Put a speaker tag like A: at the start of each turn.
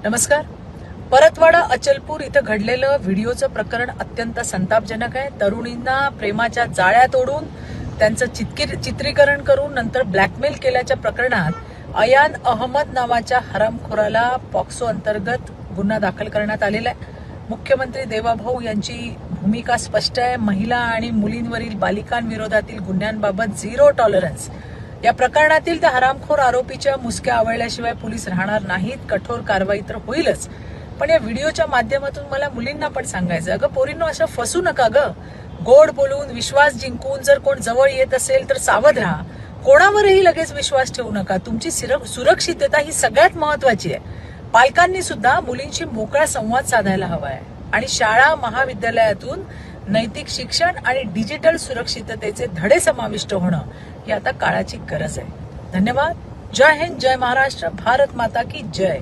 A: नमस्कार. परतवाडा अचलपूर इथं घडलेलं व्हिडिओचं प्रकरण अत्यंत संतापजनक आहे. तरुणींना प्रेमाच्या जाळ्यात ओढून त्यांचं चित्रीकरण करून नंतर ब्लॅकमेल केल्याच्या प्रकरणात अयान अहमद नावाच्या हरामखोराला पॉक्सो अंतर्गत गुन्हा दाखल करण्यात आलेला आहे. मुख्यमंत्री देवाभाऊ यांची भूमिका स्पष्ट आहे. महिला आणि मुलींवरील बालिकांविरोधातील गुन्ह्यांबाबत झिरो टॉलरन्स. या प्रकरणातील त्या हरामखोर आरोपीच्या मुसक्या आवळल्याशिवाय पोलीस राहणार नाहीत. कठोर कारवाई तर होईलच, पण या व्हिडिओच्या माध्यमातून मला मुलींना पण सांगायचं, अगं पोरींनो, असं फसू नका ग. गोड बोलून विश्वास जिंकून जर कोण जवळ येत असेल तर सावध राहा. कोणावरही लगेच विश्वास ठेवू नका. तुमची सुरक्षितता ही सगळ्यात महत्वाची आहे. पालकांनी सुद्धा मुलींशी मोकळा संवाद साधायला हवा आहे आणि शाळा महाविद्यालयातून नैतिक शिक्षण आणि डिजिटल सुरक्षिततेचे धडे समाविष्ट होणं ही आता काळाची गरज आहे. धन्यवाद. जय हिंद, जय महाराष्ट्र, भारत माता की जय.